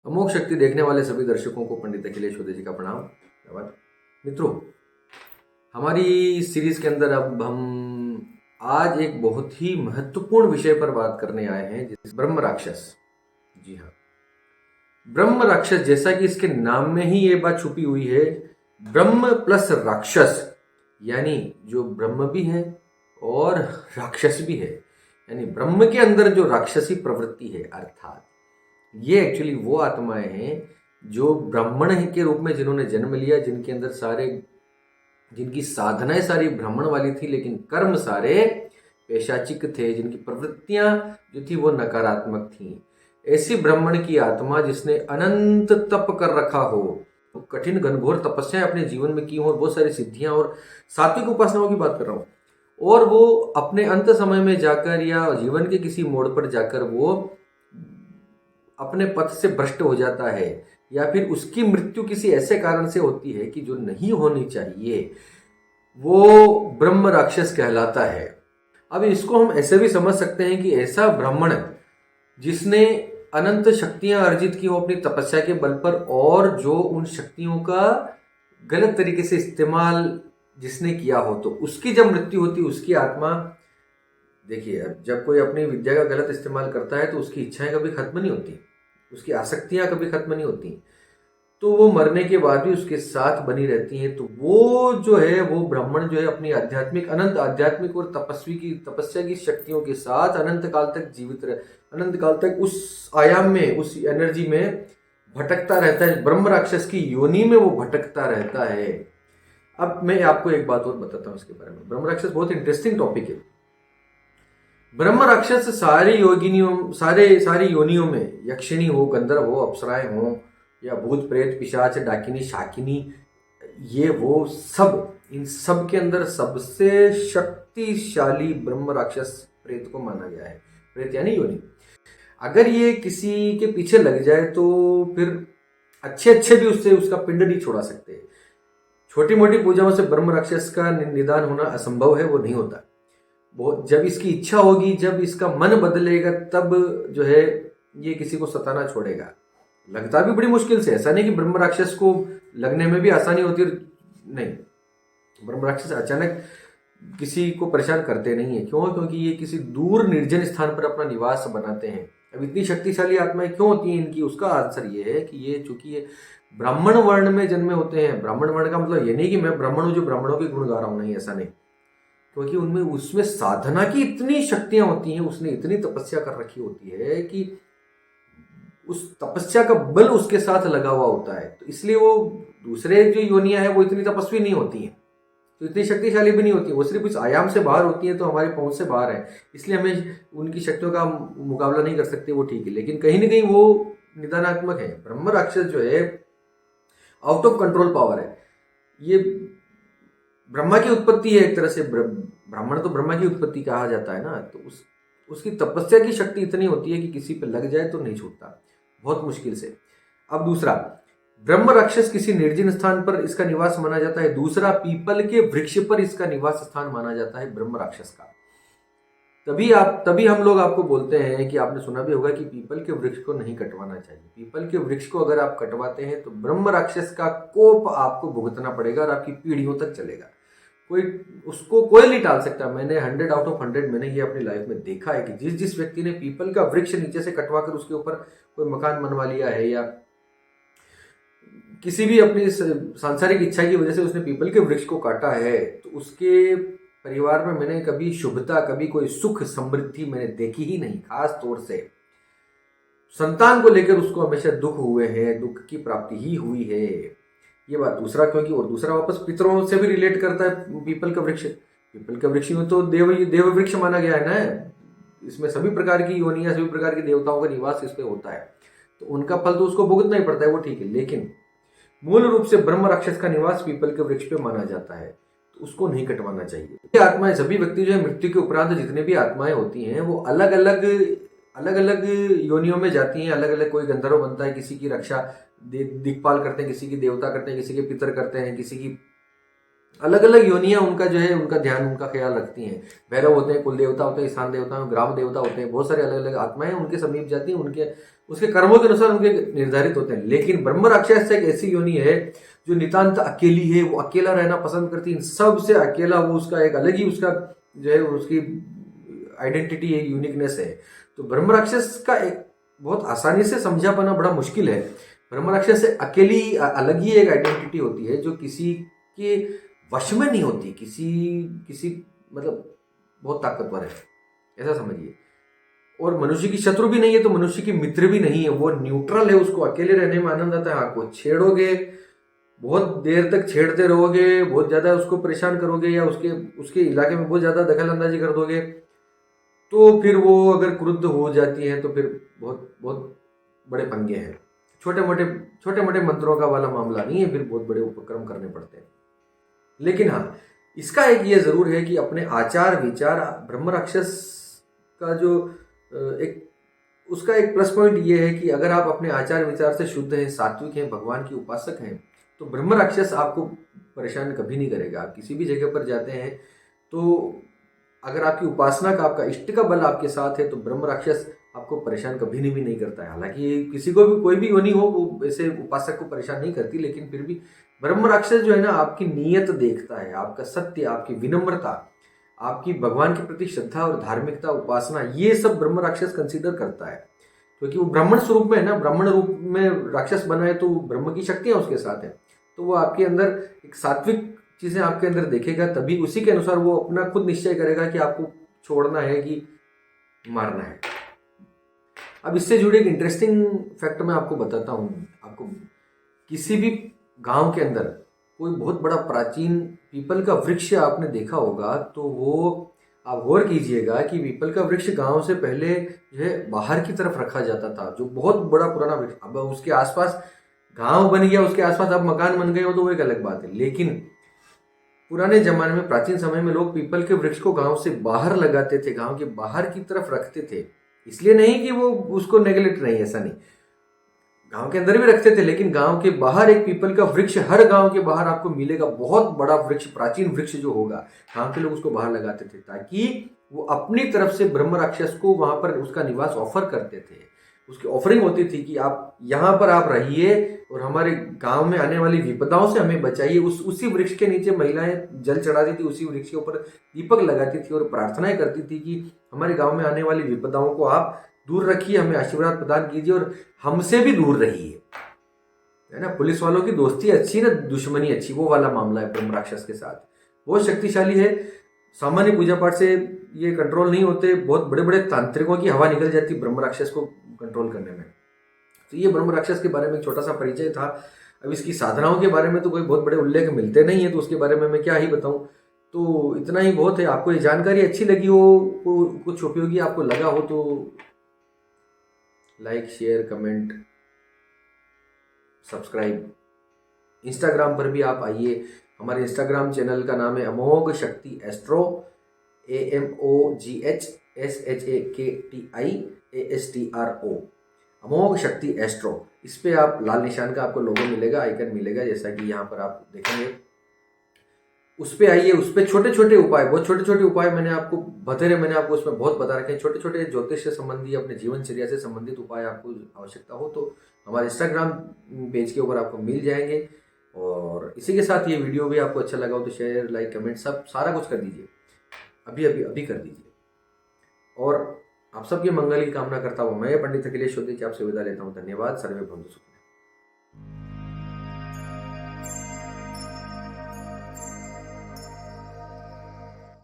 अमोघ शक्ति देखने वाले सभी दर्शकों को पंडित अखिलेश उदय जी का प्रणाम। धन्यवाद। मित्रों, हमारी सीरीज के अंदर अब हम आज एक बहुत ही महत्वपूर्ण विषय पर बात करने आए हैं, जिस ब्रह्म राक्षस। जी हाँ, ब्रह्म राक्षस, जैसा कि इसके नाम में ही ये बात छुपी हुई है, ब्रह्म प्लस राक्षस, यानी जो ब्रह्म भी है और राक्षस भी है, यानी ब्रह्म के अंदर जो राक्षसी प्रवृत्ति है, अर्थात ये एक्चुअली वो आत्माएं हैं जो ब्राह्मण के रूप में जिन्होंने जन्म लिया, जिनके अंदर जिनकी साधनाएं सारी ब्राह्मण वाली थी, लेकिन कर्म सारे पैशाचिक थे, जिनकी प्रवृत्तियां जो थी वो नकारात्मक थी। ऐसी ब्राह्मण की आत्मा जिसने अनंत तप कर रखा हो, तो कठिन घनघोर तपस्याएं अपने जीवन में की हो, और बहुत सारी सिद्धियां और सात्विक उपासनाओं की बात कर रहा हूं, और वो अपने अंत समय में जाकर या जीवन के किसी मोड़ पर जाकर वो अपने पथ से भ्रष्ट हो जाता है, या फिर उसकी मृत्यु किसी ऐसे कारण से होती है कि जो नहीं होनी चाहिए, वो ब्रह्म राक्षस कहलाता है। अब इसको हम ऐसे भी समझ सकते हैं कि ऐसा ब्राह्मण जिसने अनंत शक्तियां अर्जित की हो अपनी तपस्या के बल पर, और जो उन शक्तियों का गलत तरीके से इस्तेमाल जिसने किया हो, तो उसकी जब मृत्यु होती है, उसकी आत्मा, देखिए, जब कोई अपनी विद्या का गलत इस्तेमाल करता है तो उसकी इच्छाएं कभी खत्म नहीं होती, उसकी आसक्तियां कभी खत्म नहीं होती, तो वो मरने के बाद भी उसके साथ बनी रहती हैं। तो वो जो है, वो ब्राह्मण जो है, अपनी अनंत आध्यात्मिक और तपस्या की शक्तियों के साथ अनंत काल तक जीवित रहे, अनंत काल तक उस आयाम में, उस एनर्जी में भटकता रहता है। ब्रह्म राक्षस की योनि में वो भटकता रहता है। अब मैं आपको एक बात और बताता हूं इसके बारे में। ब्रह्म राक्षस बहुत इंटरेस्टिंग टॉपिक है। ब्रह्म राक्षस सारी योनियों में, यक्षिणी हो, गंधर्व हो, अप्सराएं हो, या भूत प्रेत पिशाच डाकिनी शाकिनी, ये वो सब, इन सब के अंदर सबसे शक्तिशाली ब्रह्म राक्षस प्रेत को माना गया है। प्रेत यानी योनि। अगर ये किसी के पीछे लग जाए तो फिर अच्छे भी उससे उसका पिंड नहीं छोड़ा सकते। छोटी मोटी पूजाओं से ब्रह्म राक्षस का निदान होना असंभव है, वो नहीं होता। जब इसकी इच्छा होगी, जब इसका मन बदलेगा, तब जो है ये किसी को सताना छोड़ेगा। लगता भी बड़ी मुश्किल से, ऐसा नहीं कि ब्रह्म राक्षस को लगने में भी आसानी होती है, नहीं। ब्रह्म राक्षस अचानक किसी को परेशान करते नहीं है। क्यों? क्योंकि ये किसी दूर निर्जन स्थान पर अपना निवास बनाते हैं। अब इतनी शक्तिशाली आत्माएं क्यों होती हैं इनकी, उसका आंसर ये है कि ये चूंकि ये ब्राह्मण वर्ण में जन्मे होते हैं। ब्राह्मण वर्ण का मतलब ये नहीं कि मैं ब्राह्मण हूं जो ब्राह्मणों के गुण गा रहा हूं, नहीं, ऐसा नहीं। क्योंकि उसमें साधना की इतनी शक्तियां होती हैं, उसने इतनी तपस्या कर रखी होती है कि उस तपस्या का बल उसके साथ लगा हुआ होता है। तो इसलिए वो दूसरे जो योनियां हैं वो इतनी तपस्वी नहीं होती हैं, तो इतनी शक्तिशाली भी नहीं होती। वो सिर्फ इस आयाम से बाहर होती है, तो हमारी पहुंच से बाहर है, इसलिए हमें उनकी शक्तियों का मुकाबला नहीं कर सकते, वो ठीक है। लेकिन कहीं ना कहीं वो निदानात्मक है। ब्रह्म राक्षस जो है आउट ऑफ कंट्रोल पावर है। ये ब्रह्मा की उत्पत्ति है एक तरह से। ब्राह्मण तो ब्रह्मा की उत्पत्ति कहा जाता है ना, तो उसकी तपस्या की शक्ति इतनी होती है कि किसी पे लग जाए तो नहीं छूटता, बहुत मुश्किल से। अब दूसरा, ब्रह्म राक्षस किसी निर्जन स्थान पर इसका निवास माना जाता है। दूसरा, पीपल के वृक्ष पर इसका निवास स्थान माना जाता है ब्रह्म राक्षस का। तभी हम लोग आपको बोलते हैं कि आपने सुना भी होगा कि पीपल के वृक्ष को नहीं कटवाना चाहिए। पीपल के वृक्ष को अगर आप कटवाते हैं तो ब्रह्म राक्षस का कोप आपको भुगतना पड़ेगा, और आपकी पीढ़ियों तक चलेगा। उसको कोई नहीं टाल सकता। मैंने 100 आउट ऑफ 100 मैंने ये अपनी लाइफ में देखा है कि जिस व्यक्ति ने पीपल का वृक्ष नीचे से कटवा कर उसके ऊपर कोई मकान बनवा लिया है, या किसी भी अपनी सांसारिक इच्छा की वजह से उसने पीपल के वृक्ष को काटा है, तो उसके परिवार में मैंने कभी शुभता, कभी कोई सुख समृद्धि मैंने देखी ही नहीं। खास तौर से संतान को लेकर उसको हमेशा दुख हुए हैं, दुख की प्राप्ति ही हुई है। ये बात दूसरा, क्योंकि और दूसरा वापस पितरों से भी रिलेट करता है पीपल का वृक्ष। पीपल का वृक्ष में तो देव वृक्ष माना गया है ना। इसमें सभी प्रकार की योनियां, सभी प्रकार के देवताओं का निवास इस पे होता है, तो उनका फल तो उसको भुगतना ही पड़ता है, वो ठीक है। लेकिन मूल रूप से ब्रह्म राक्षस का निवास पीपल के वृक्ष पे माना जाता है, तो उसको नहीं कटवाना चाहिए। ये आत्माएं, सभी व्यक्ति जो है, मृत्यु के उपरांत जितने भी आत्माएं होती हैं वो अलग अलग योनियों में जाती हैं। अलग अलग, कोई गंधर्व बनता है, किसी की रक्षा दिक्पाल करते हैं, किसी की देवता करते हैं, किसी के पितर करते हैं, किसी की अलग अलग योनियां उनका जो है उनका ध्यान उनका ख्याल रखती हैं। भैरव होते हैं, कुल देवता होते हैं, स्थान देवता ग्राम देवता होते हैं, बहुत सारे अलग अलग आत्माएं उनके समीप जाती हैं, उनके उसके कर्मों के अनुसार उनके निर्धारित होते हैं। लेकिन ब्रह्म राक्षस एक ऐसी योनि है जो नितांत अकेली है, वो अकेला रहना पसंद करती है, सबसे अकेला, वो उसका एक अलग ही उसका जो है उसकी आइडेंटिटी है, यूनिकनेस है। तो ब्रह्म राक्षस का एक बहुत आसानी से समझा पाना बड़ा मुश्किल है। ब्रह्म राक्षस से अकेली अलग ही एक आइडेंटिटी होती है जो किसी के वश में नहीं होती, किसी किसी मतलब बहुत ताकतवर है, ऐसा समझिए। और मनुष्य की शत्रु भी नहीं है तो मनुष्य की मित्र भी नहीं है, वो न्यूट्रल है, उसको अकेले रहने में आनंद आता है। हाँ, को छेड़ोगे, बहुत देर तक छेड़ते रहोगे, बहुत ज्यादा उसको परेशान करोगे या उसके उसके इलाके में बहुत ज्यादा दखल अंदाजी कर दोगे, तो फिर वो अगर क्रुद्ध हो जाती है तो फिर बहुत बहुत बड़े पंगे हैं। छोटे मोटे मंत्रों का वाला मामला नहीं है, फिर बहुत बड़े उपक्रम करने पड़ते हैं। लेकिन हाँ, इसका एक ये जरूर है कि अपने आचार विचार, ब्रह्म राक्षस का जो एक उसका एक प्लस पॉइंट ये है कि अगर आप अपने आचार विचार से शुद्ध हैं, सात्विक हैं, भगवान की उपासक हैं, तो ब्रह्म राक्षस आपको परेशान कभी नहीं करेगा। आप किसी भी जगह पर जाते हैं तो अगर आपकी उपासना का, आपका इष्ट का बल आपके साथ है, तो ब्रह्म राक्षस आपको परेशान कभी नहीं भी नहीं करता है। हालांकि किसी को भी कोई भी योनि हो वो ऐसे उपासक को परेशान नहीं करती, लेकिन फिर भी ब्रह्म राक्षस जो है ना, आपकी नीयत देखता है, आपका सत्य, आपकी विनम्रता, आपकी भगवान के प्रति श्रद्धा और धार्मिकता, उपासना, ये सब ब्रह्म राक्षस कंसीडर करता है। क्योंकि वो ब्राह्मण स्वरूप में है ना, ब्राह्मण रूप में राक्षस बना है तो ब्रह्म की शक्तियां उसके साथ है, तो वो आपके अंदर एक सात्विक चीजें आपके अंदर देखेगा, तभी उसी के अनुसार वो अपना खुद निश्चय करेगा कि आपको छोड़ना है कि मारना है। अब इससे जुड़े एक इंटरेस्टिंग फैक्ट मैं आपको बताता हूँ। आपको किसी भी गांव के अंदर कोई बहुत बड़ा प्राचीन पीपल का वृक्ष आपने देखा होगा, तो वो आप गौर कीजिएगा कि पीपल का वृक्ष गांव से पहले जो है बाहर की तरफ रखा जाता था, जो बहुत बड़ा पुराना वृक्ष। अब उसके आसपास गांव बन गया, उसके आसपास अब मकान बन गए हो, तो वो एक अलग बात है। लेकिन पुराने जमाने में, प्राचीन समय में, लोग पीपल के वृक्ष को गांव से बाहर लगाते थे, गांव के बाहर की तरफ रखते थे। इसलिए नहीं कि वो उसको नेगलेक्ट नहीं, ऐसा नहीं, गांव के अंदर भी रखते थे, लेकिन गांव के बाहर एक पीपल का वृक्ष, हर गांव के बाहर आपको मिलेगा, बहुत बड़ा वृक्ष, प्राचीन वृक्ष जो होगा, गांव के लोग उसको बाहर लगाते थे, ताकि वो अपनी तरफ से ब्रह्म राक्षस को वहां पर उसका निवास ऑफर करते थे। उसकी ऑफरिंग होती थी कि आप यहाँ पर आप रहिए और हमारे गांव में आने वाली विपदाओं से हमें बचाइए। उसी वृक्ष के नीचे महिलाएं जल चढ़ाती थी, उसी वृक्ष के ऊपर दीपक लगाती थी और प्रार्थनाएं करती थी कि हमारे गांव में आने वाली विपदाओं को आप दूर रखिए, हमें आशीर्वाद प्रदान कीजिए और हमसे भी दूर रहिए, है ना। पुलिस वालों की दोस्ती अच्छी ना, दुश्मनी अच्छी, वो वाला मामला है ब्रह्म राक्षस के साथ। बहुत शक्तिशाली है, सामान्य पूजा पाठ से ये कंट्रोल नहीं होते, बहुत बड़े बड़े तांत्रिकों की हवा निकल जाती ब्रह्म राक्षस को कंट्रोल करने में। तो ये ब्रह्म राक्षस के बारे में एक छोटा सा परिचय था। अब इसकी साधनाओं के बारे में तो कोई बहुत बड़े उल्लेख मिलते नहीं है, तो उसके बारे में मैं क्या ही बताऊं। तो इतना ही बहुत है। आपको ये जानकारी अच्छी लगी हो, कुछ उपयोगी आपको लगा हो, तो like, share, comment, subscribe. Instagram पर भी आप आइए, हमारे इंस्टाग्राम चैनल का नाम है अमोघ शक्ति एस्ट्रो, AMOGHSHAKTIASTRO, अमोघ शक्ति एस्ट्रो। इस पे आप लाल निशान का आपको लोगो मिलेगा, आइकन मिलेगा, जैसा कि यहाँ पर आप देखेंगे। उस पे आइए, उस पे छोटे छोटे उपाय, बहुत छोटे छोटे उपाय मैंने आपको बतेरे, मैंने आपको उसमें बहुत बता रखे हैं। छोटे छोटे ज्योतिष से संबंधी, अपने जीवनचर्या से संबंधित उपाय आपको आवश्यकता हो तो हमारे इंस्टाग्राम पेज के ऊपर आपको मिल जाएंगे। और इसी के साथ ये वीडियो भी आपको अच्छा लगा हो तो शेयर, लाइक, कमेंट, सब सारा कुछ कर दीजिए, अभी अभी अभी कर दीजिए। और आप सबके मंगल की कामना करता हूँ मैं, पंडित अखिलेश चौधरी, आपसे विदा लेता हूँ। धन्यवाद। सर्वे भवन्तु सुखिनः।